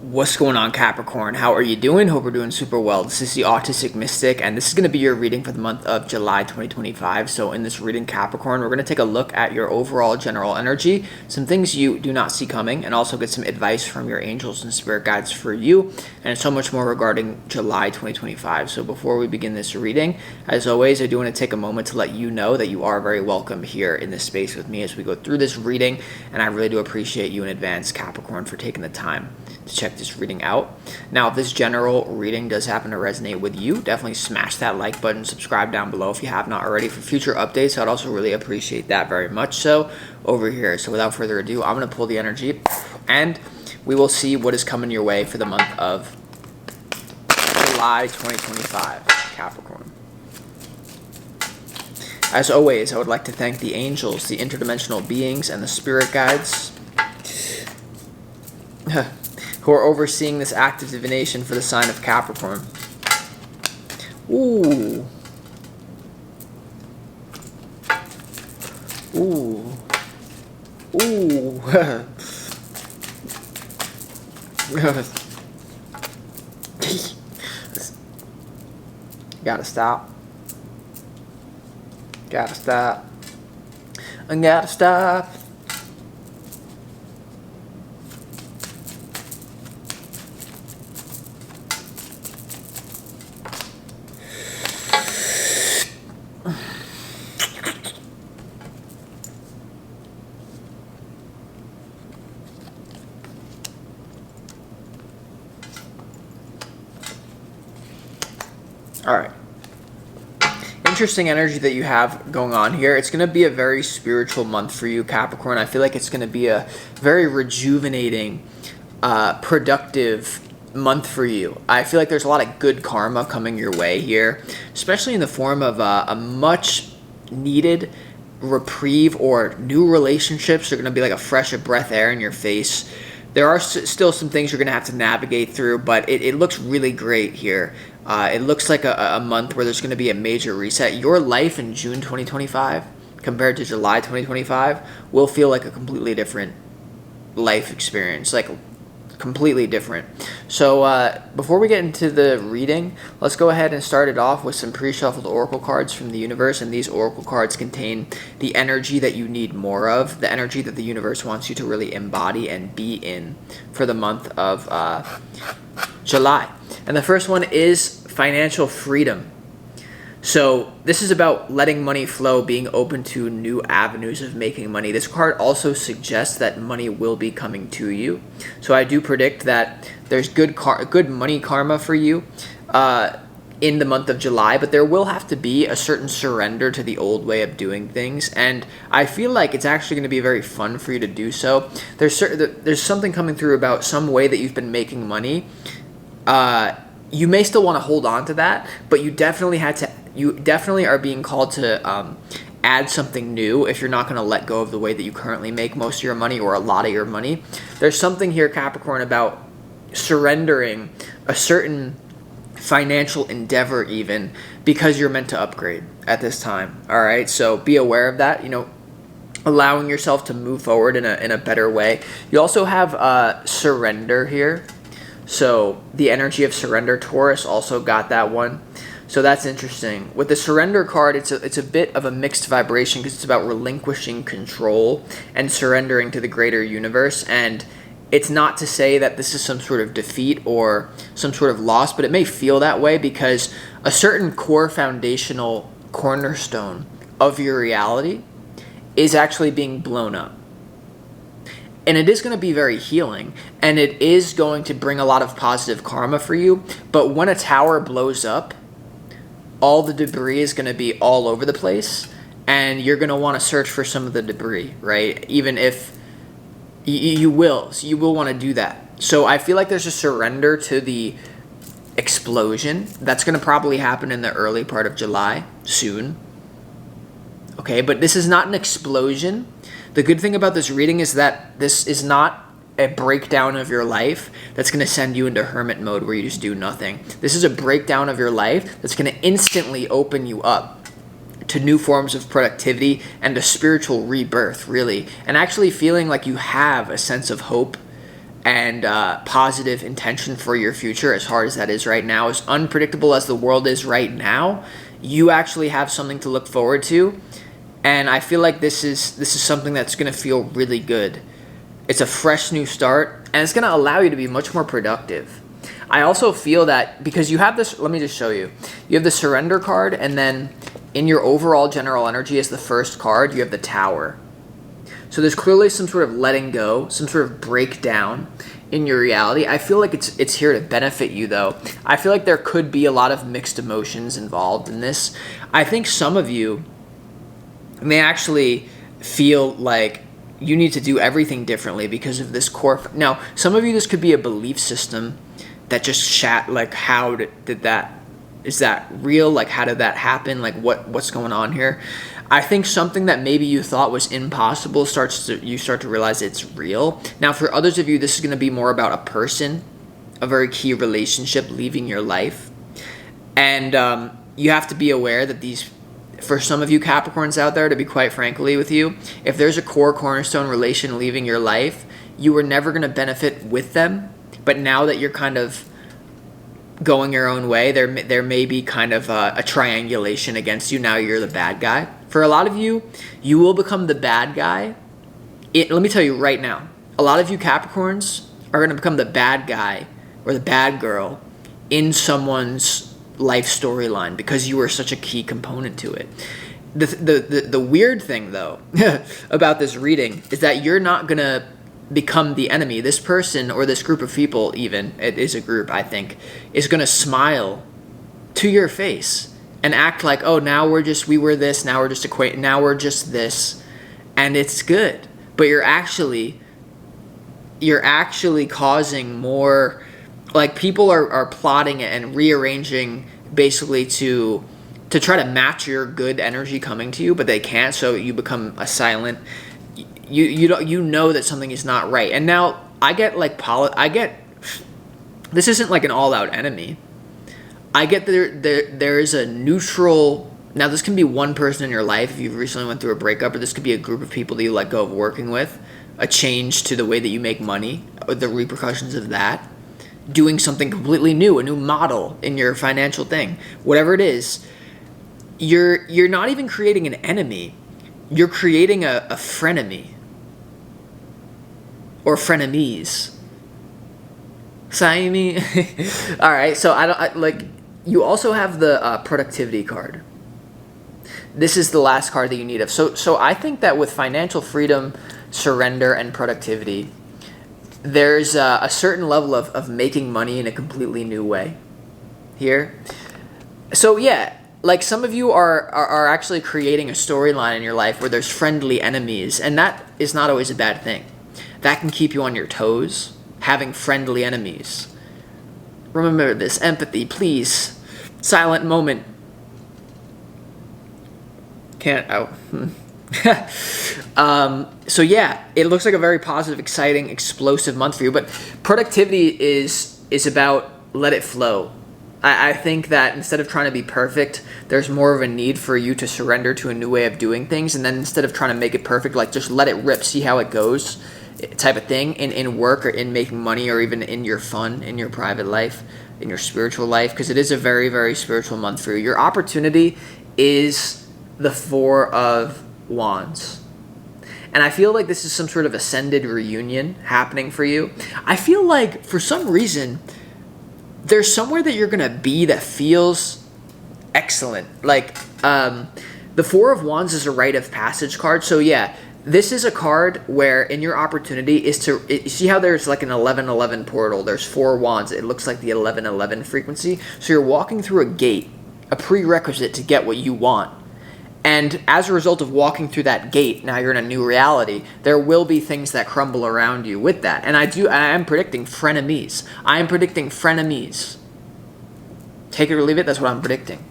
What's going on, Capricorn? How are you doing? Hope we're doing super well. This is the Autistic Mystic, and this is going to be your reading for the month of July 2025. So in this reading, Capricorn, we're going to take a look at your overall general energy, some things you do not see coming, and also get some advice from your angels and spirit guides for you, and so much more regarding July 2025. So before we begin this reading, as always, I do want to take a moment to let you know that you are very welcome here in this space with me as we go through this reading, and I really do appreciate you in advance, Capricorn, for taking the time to check this reading out. Now, if this general reading does happen to resonate with you, definitely smash that like button, subscribe down below if you have not already for future updates. I'd also really appreciate that very much so over here. So without further ado, I'm going to pull the energy and we will see what is coming your way for the month of July 2025, Capricorn. As always, I would like to thank the angels, the interdimensional beings, and the spirit guides who are overseeing this act of divination for the sign of Capricorn. Ooh. Ooh. Ooh. Gotta stop. Gotta stop. I gotta stop. All right. Interesting energy that you have going on here. It's going to be a very spiritual month for you, Capricorn. I feel like it's going to be a very rejuvenating, productive month for you. I feel like there's a lot of good karma coming your way here, especially in the form of a much needed reprieve, or new relationships are going to be like a fresh of breath air in your face. There are still some things you're going to have to navigate through, but it looks really great here. It looks like a month where there's going to be a major reset. Your life in June 2025 compared to July 2025 will feel like a completely different life experience, like completely different. So before we get into the reading, let's go ahead and start it off with some pre-shuffled oracle cards from the universe, and these oracle cards contain the energy that you need more of, the energy that the universe wants you to really embody and be in for the month of July. And the first one is financial freedom. So this is about letting money flow, being open to new avenues of making money. This card also suggests that money will be coming to you. So I do predict that there's good money karma for you in the month of July, but there will have to be a certain surrender to the old way of doing things, and I feel like it's actually going to be very fun for you to do so. There's something coming through about some way that you've been making money. You may still want to hold on to that, but you definitely are being called to add something new if you're not going to let go of the way that you currently make most of your money, or a lot of your money. There's something here, Capricorn, about surrendering a certain financial endeavor even because you're meant to upgrade at this time. All right, so be aware of that. Allowing yourself to move forward in a better way. You also have surrender here. So the energy of surrender, Taurus also got that one. So that's interesting. With the surrender card, it's a bit of a mixed vibration because it's about relinquishing control and surrendering to the greater universe. And it's not to say that this is some sort of defeat or some sort of loss, but it may feel that way because a certain core foundational cornerstone of your reality is actually being blown up. And it is going to be very healing, and it is going to bring a lot of positive karma for you. But when a tower blows up, all the debris is going to be all over the place, and you're going to want to search for some of the debris, right? Even if you will want to do that. So I feel like there's a surrender to the explosion. That's going to probably happen in the early part of July, soon. Okay, but this is not an explosion. The good thing about this reading is that this is not a breakdown of your life that's going to send you into hermit mode where you just do nothing. This is a breakdown of your life that's going to instantly open you up to new forms of productivity and a spiritual rebirth, really. And actually feeling like you have a sense of hope and positive intention for your future, as hard as that is right now, as unpredictable as the world is right now, you actually have something to look forward to. And I feel like this is something that's going to feel really good. It's a fresh new start, and it's going to allow you to be much more productive. I also feel that because you have this, let me just show you. You have the surrender card, and then in your overall general energy as the first card, you have the Tower. So there's clearly some sort of letting go, some sort of breakdown in your reality. I feel like it's here to benefit you, though. I feel like there could be a lot of mixed emotions involved in this. I think some of you may actually feel like you need to do everything differently because of this core. Now, some of you, this could be a belief system that just like, how did that, is that real? Like, how did that happen? Like, what's going on here? I think something that maybe you thought was impossible you start to realize it's real. Now, for others of you, this is going to be more about a person, a very key relationship leaving your life. And you have to be aware that for some of you Capricorns out there, to be quite frankly with you, if there's a core cornerstone relation leaving your life, you were never going to benefit with them. But now that you're kind of going your own way, there may be kind of a triangulation against you. Now you're the bad guy. For a lot of you, you will become the bad guy. Let me tell you right now, a lot of you Capricorns are going to become the bad guy or the bad girl in someone's life storyline because you are such a key component to it. The weird thing, though, about this reading is that you're not going to become the enemy. This person or this group of people, even, it is a group, I think, is going to smile to your face and act like, oh, now we were this, now we're just now we're just this, and it's good. But you're actually causing more, like, people are plotting and rearranging basically to try to match your good energy coming to you, but they can't, so you become a silent. You know that something is not right. And now I get this isn't like an all-out enemy. I get there is a neutral. Now this can be one person in your life if you've recently went through a breakup, or this could be a group of people that you let go of working with, a change to the way that you make money, or the repercussions of that, doing something completely new, a new model in your financial thing, whatever it is. You're not even creating an enemy. You're creating a frenemy. Or frenemies. Siamese. All right, so you also have the productivity card. This is the last card that you need of. So I think that with financial freedom, surrender, and productivity, there's a certain level of making money in a completely new way here. So yeah, like, some of you are actually creating a storyline in your life where there's friendly enemies, and that is not always a bad thing. That can keep you on your toes, having friendly enemies. Remember this, empathy, please. Silent moment. So yeah, it looks like a very positive, exciting, explosive month for you, but productivity is about let it flow. I think that instead of trying to be perfect, there's more of a need for you to surrender to a new way of doing things, and then instead of trying to make it perfect, like, just let it rip, see how it goes, type of thing, in work or in making money or even in your fun, in your private life, in your spiritual life, because it is a very, very spiritual month for you. Your opportunity is the Four of Wands. And I feel like this is some sort of ascended reunion happening for you. I feel like, for some reason, there's somewhere that you're going to be that feels excellent. Like, the Four of Wands is a rite of passage card. So yeah, this is a card where in your opportunity is to, you see how there's like an 1111 portal. There's 4 wands. It looks like the 1111 frequency. So you're walking through a gate, a prerequisite to get what you want. And as a result of walking through that gate, now you're in a new reality. There will be things that crumble around you with that. And I am predicting frenemies. I am predicting frenemies. Take it or leave it, that's what I'm predicting.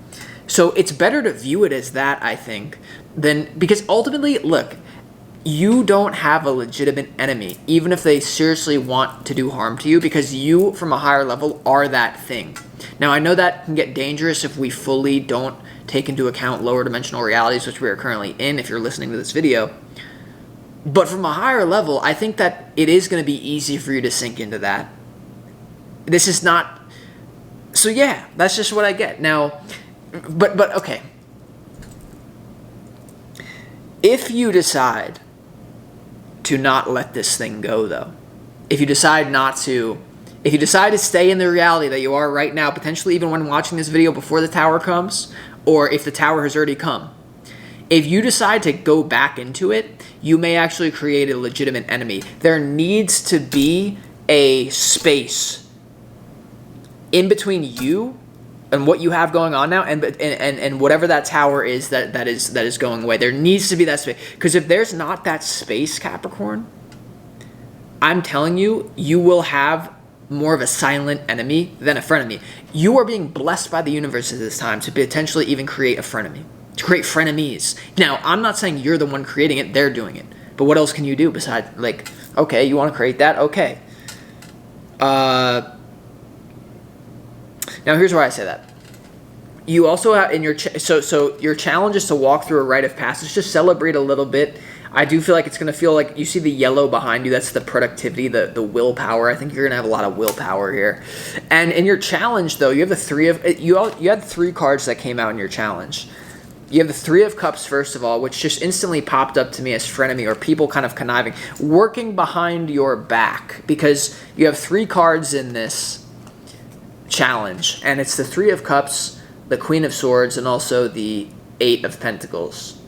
So it's better to view it as that, I think, because ultimately, look, you don't have a legitimate enemy, even if they seriously want to do harm to you, because you, from a higher level, are that thing. Now, I know that can get dangerous if we fully don't take into account lower dimensional realities, which we are currently in, if you're listening to this video. But from a higher level, I think that it is going to be easy for you to sink into that. This is not... So yeah, that's just what I get. Now, but okay. If you decide to not let this thing go, though, if you decide to stay in the reality that you are right now, potentially even when watching this video before the tower comes, or if the tower has already come, if you decide to go back into it, you may actually create a legitimate enemy. There needs to be a space in between you and what you have going on now and whatever that tower is that is going away. There needs to be that space. Because if there's not that space, Capricorn, I'm telling you, you will have more of a silent enemy than a frenemy. You are being blessed by the universe at this time to potentially even create a frenemy, to create frenemies. Now, I'm not saying you're the one creating it, they're doing it. But what else can you do besides, like, okay, you want to create that? Okay. Now, here's why I say that. You also have in your so your challenge is to walk through a rite of passage. Just celebrate a little bit. I do feel like it's going to feel like you see the yellow behind you. That's the productivity, the willpower. I think you're going to have a lot of willpower here. And in your challenge, though, you have the three of you had 3 cards that came out in your challenge. You have the 3 of Cups, first of all, which just instantly popped up to me as frenemy or people kind of conniving, working behind your back, because you have 3 cards in this challenge, and it's the 3 of Cups, the Queen of Swords, and also the 8 of Pentacles.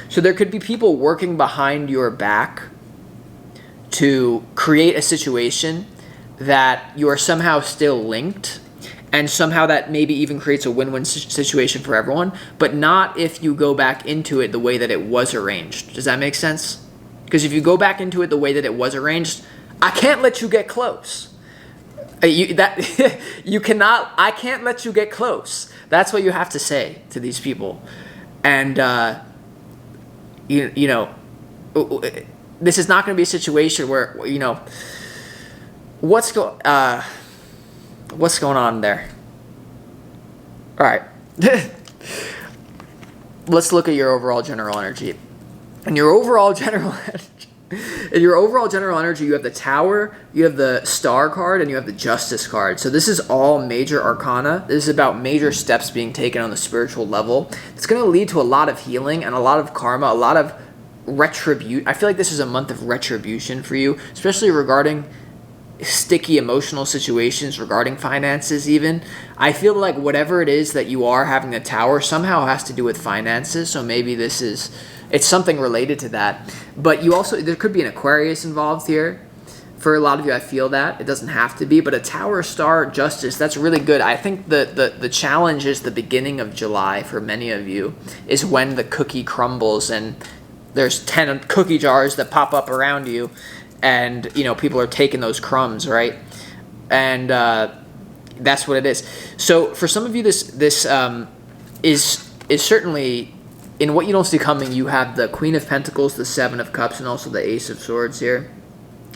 So there could be people working behind your back to create a situation that you are somehow still linked, and somehow that maybe even creates a win-win situation for everyone, but not if you go back into it the way that it was arranged. Does that make sense? Because if you go back into it the way that it was arranged, I can't let you get close. You cannot. I can't let you get close. That's what you have to say to these people, and you know, this is not going to be a situation where what's going on there. All right, let's look at your overall general energy. And your overall general energy. In your overall general energy, you have the Tower, you have the Star card, and you have the Justice card. So this is all major arcana. This is about major steps being taken on the spiritual level. It's going to lead to a lot of healing and a lot of karma, a lot of retribution. I feel like this is a month of retribution for you, especially regarding sticky emotional situations, regarding finances even. I feel like whatever it is that you are having the Tower somehow has to do with finances, so maybe it's something related to that. But there could be an Aquarius involved here. For a lot of you, I feel that. It doesn't have to be, but a Tower, Star, Justice, that's really good. I think the challenge is the beginning of July for many of you, is when the cookie crumbles and there's 10 cookie jars that pop up around you, and people are taking those crumbs, right? And that's what it is. So for some of you, this is certainly, in what you don't see coming, you have the Queen of Pentacles, the 7 of Cups, and also the Ace of Swords here.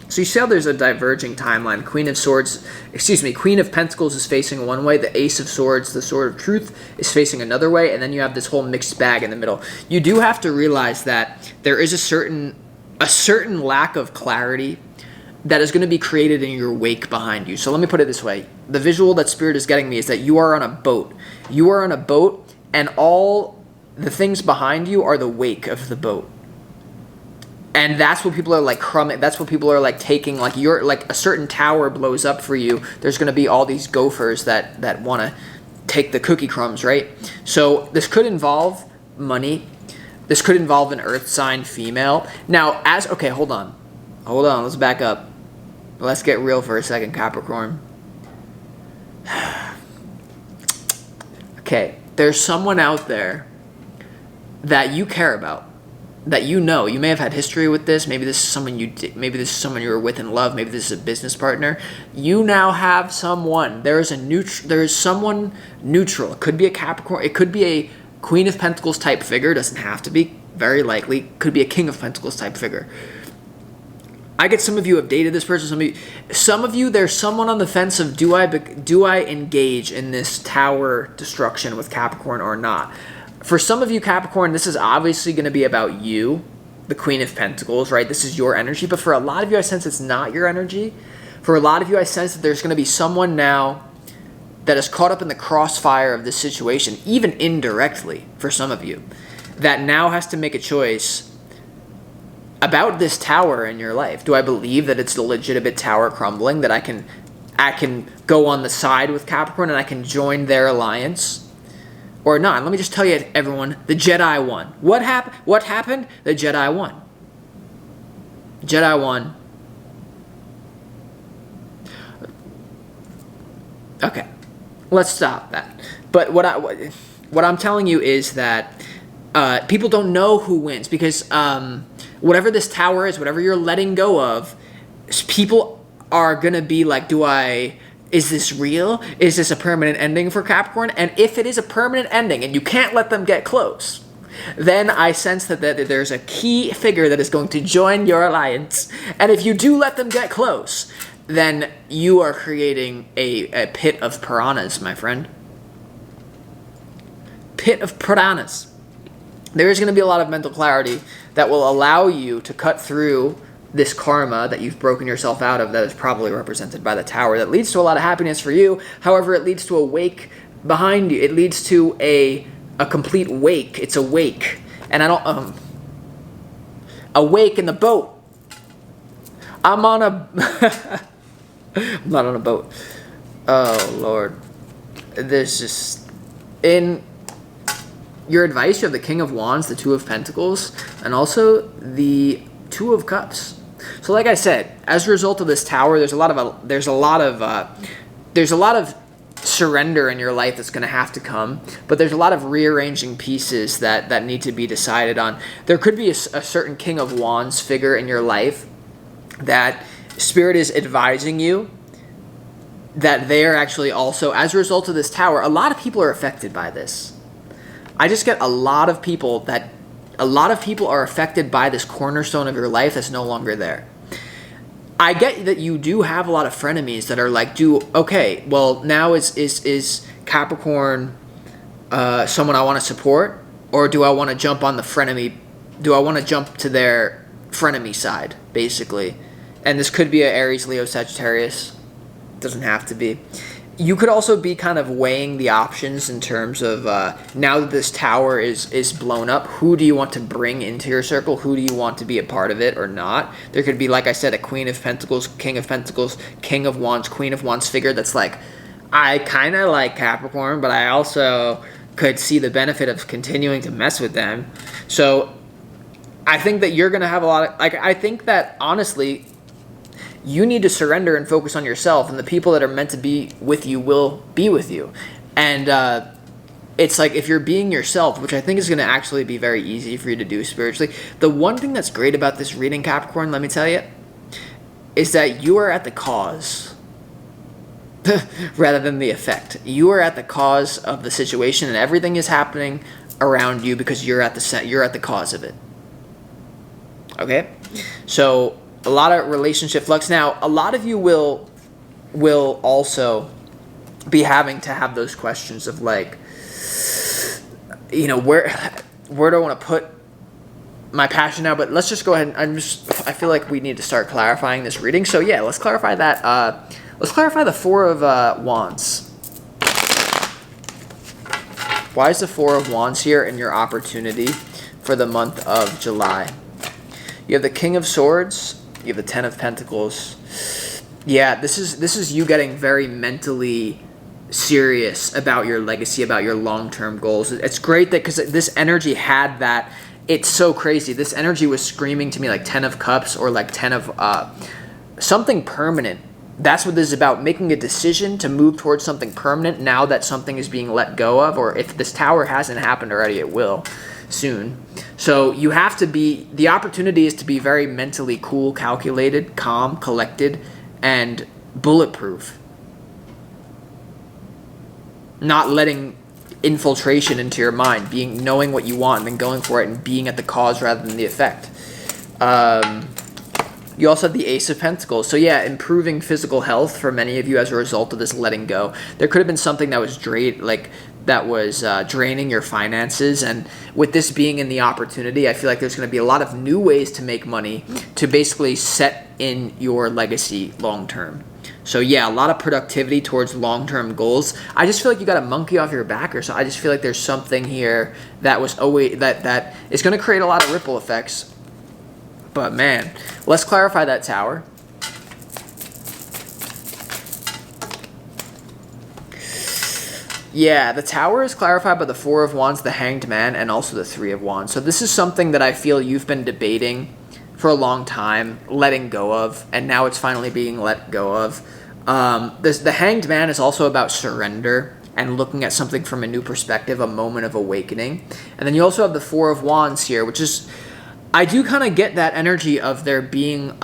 So you see how there's a diverging timeline. Queen of Pentacles is facing one way. The Ace of Swords, the Sword of Truth, is facing another way. And then you have this whole mixed bag in the middle. You do have to realize that there is a certain lack of clarity that is going to be created in your wake behind you. So let me put it this way. The visual that Spirit is getting me is that you are on a boat. You are on a boat, and all the things behind you are the wake of the boat. And that's what people are like crumbing. That's what people are like taking. Like a certain tower blows up for you. There's going to be all these gophers that want to take the cookie crumbs, right? So this could involve money. This could involve an earth sign female. Now, hold on. Let's back up. Let's get real for a second, Capricorn. Okay, there's someone out there that you care about, that you may have had history with this. Maybe this is someone maybe this is someone you were with in love. Maybe this is a business partner. You now have someone. There is someone neutral. It could be a Capricorn. It could be a Queen of Pentacles type figure. It doesn't have to be. Very likely, could be a King of Pentacles type figure. I get some of you have dated this person. Some of you, there's someone on the fence of do I engage in this tower destruction with Capricorn or not? For some of you, Capricorn, this is obviously going to be about you. the Queen of Pentacles, right? This is your energy, but for a lot of you, I sense it's not your energy. For a lot of you, I sense that there's going to be someone now that is caught up in the crossfire of this situation, even indirectly for some of you, that now has to make a choice about this tower in your life. Do I believe that it's the legitimate tower crumbling, that I can go on the side with Capricorn and I can join their alliance, or not? And let me just tell you, everyone, the Jedi won. What happened? The Jedi won. Jedi won. Okay, let's stop that. But what I'm telling you is that people don't know who wins, because whatever this tower is, whatever you're letting go of, people are gonna be like, is this real? Is this a permanent ending for Capricorn? And if it is a permanent ending and you can't let them get close, then I sense that there's a key figure that is going to join your alliance. And if you do let them get close, then you are creating a pit of piranhas, my friend. Pit of piranhas. There is going to be a lot of mental clarity that will allow you to cut through this karma that you've broken yourself out of, that is probably represented by the tower, that leads to a lot of happiness for you. However, it leads to a wake behind you. It leads to a complete wake. It's a wake. And I don't... a wake in the boat. I'm on a... I'm not on a boat. Oh, Lord. There's just... In your advice, you have the King of Wands, the Two of Pentacles, and also the Two of Cups. So, like I said, as a result of this tower, there's a lot of surrender in your life that's going to have to come, but there's a lot of rearranging pieces that need to be decided on. There could be a certain King of Wands figure in your life that Spirit is advising you that they are actually also, as a result of this tower, a lot of people are affected by this. I just get a lot of people are affected by this cornerstone of your life that's no longer there. I get that you do have a lot of frenemies that are like, okay, well, now is Capricorn someone I want to support, or do I want to jump on the frenemy? Do I want to jump to their frenemy side, basically? And this could be a Aries, Leo, Sagittarius. Doesn't have to be. You could also be kind of weighing the options in terms of now that this tower is blown up, who do you want to bring into your circle? Who do you want to be a part of it or not? There could be, like I said, a Queen of Pentacles, King of Pentacles, King of Wands, Queen of Wands figure that's like, I kind of like Capricorn, but I also could see the benefit of continuing to mess with them. So I think that you're going to have a lot of, I think that honestly, you need to surrender and focus on yourself, and the people that are meant to be with you will be with you. And it's like, if you're being yourself, which I think is going to actually be very easy for you to do spiritually, the one thing that's great about this reading, Capricorn, let me tell you, is that you are at the cause rather than the effect. You are at the cause of the situation, and everything is happening around you because you're at the cause of it. Okay? So a lot of relationship flux. Now, a lot of you will also be having to have those questions of like, where do I want to put my passion now? But let's just go ahead and I feel like we need to start clarifying this reading. So yeah, let's clarify that. Let's clarify the Four of Wands. Why is the Four of Wands here in your opportunity for the month of July? You have the King of Swords. You have the Ten of Pentacles. Yeah, this is you getting very mentally serious about your legacy, about your long-term goals. It's great that, because this energy had that. It's so crazy. This energy was screaming to me like 10 of Cups, or like 10 of something permanent. That's what this is about, making a decision to move towards something permanent now that something is being let go of, or if this tower hasn't happened already, it will soon. So you have to be, the opportunity is to be very mentally cool, calculated, calm, collected, and bulletproof. Not letting infiltration into your mind, knowing what you want and then going for it and being at the cause rather than the effect. You also have the Ace of Pentacles. So yeah, improving physical health for many of you as a result of this letting go. There could have been something that was draining your finances, and with this being in the opportunity, I feel like there's going to be a lot of new ways to make money to basically set in your legacy long term. So yeah, a lot of productivity towards long-term goals. I just feel like you got a monkey off your back, or so. I just feel like there's something here that was always that is going to create a lot of ripple effects. But man, let's clarify that Tower. Yeah, the Tower is clarified by the Four of Wands, the Hanged Man, and also the Three of Wands. So this is something that I feel you've been debating for a long time, letting go of, and now it's finally being let go of. The Hanged Man is also about surrender and looking at something from a new perspective, a moment of awakening. And then you also have the Four of Wands here, which is, I do kind of get that energy of there being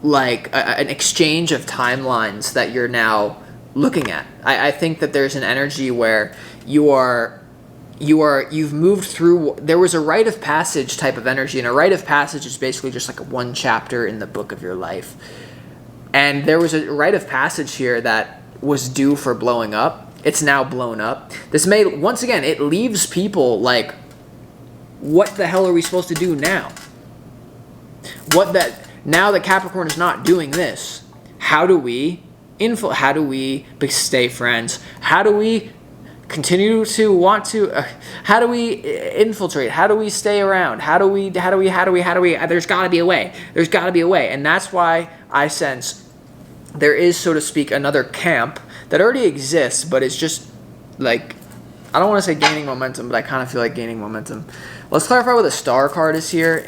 like an exchange of timelines that you're now looking at. I think that there's an energy where you've moved through, there was a rite of passage type of energy, and a rite of passage is basically just like one chapter in the book of your life. And there was a rite of passage here that was due for blowing up. It's now blown up. This may, once again, it leaves people like, what the hell are we supposed to do now? Now that Capricorn is not doing this, how do we stay friends? How do we continue to want to, how do we infiltrate? How do we stay around? There's gotta be a way. There's gotta be a way. And that's why I sense there is, so to speak, another camp that already exists, but it's just like, I don't want to say gaining momentum, but I kind of feel like gaining momentum. Let's clarify what the Star card is here.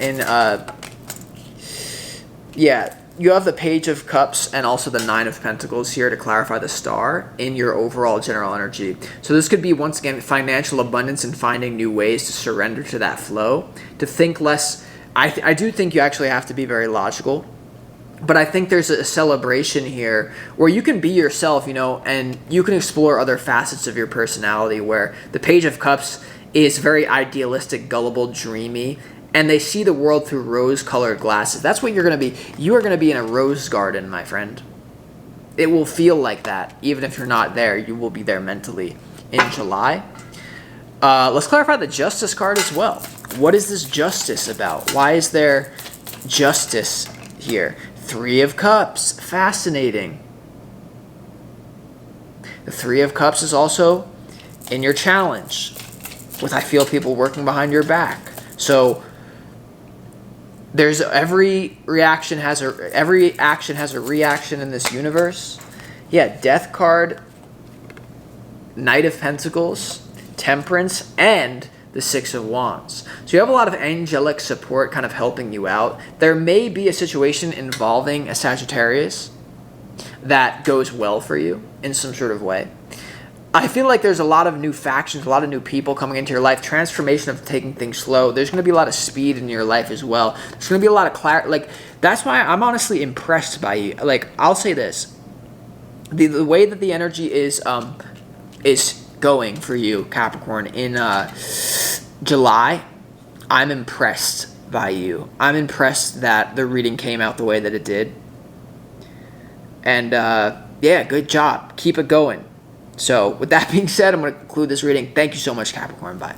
Yeah, you have the Page of Cups and also the Nine of Pentacles here to clarify the Star in your overall general energy. So this could be, once again, financial abundance and finding new ways to surrender to that flow, to think less. I do think you actually have to be very logical, but I think there's a celebration here where you can be yourself, and you can explore other facets of your personality, where the Page of Cups is very idealistic, gullible, dreamy, and they see the world through rose-colored glasses. That's what you're going to be. You are going to be in a rose garden, my friend. It will feel like that. Even if you're not there, you will be there mentally in July. Let's clarify the Justice card as well. What is this justice about? Why is there justice here? Three of Cups. Fascinating. The Three of Cups is also in your challenge, with, I feel, people working behind your back. So there's every action has a reaction in this universe. Yeah, Death card, Knight of Pentacles, Temperance, and the Six of Wands. So you have a lot of angelic support kind of helping you out. There may be a situation involving a Sagittarius that goes well for you in some sort of way. I feel like there's a lot of new factions, a lot of new people coming into your life, transformation of taking things slow. There's going to be a lot of speed in your life as well. There's going to be a lot of clarity. Like, that's why I'm honestly impressed by you. Like, I'll say this. The way that the energy is going for you, Capricorn, in July, I'm impressed by you. I'm impressed that the reading came out the way that it did. And, yeah, good job. Keep it going. So, with that being said, I'm going to conclude this reading. Thank you so much, Capricorn. Bye.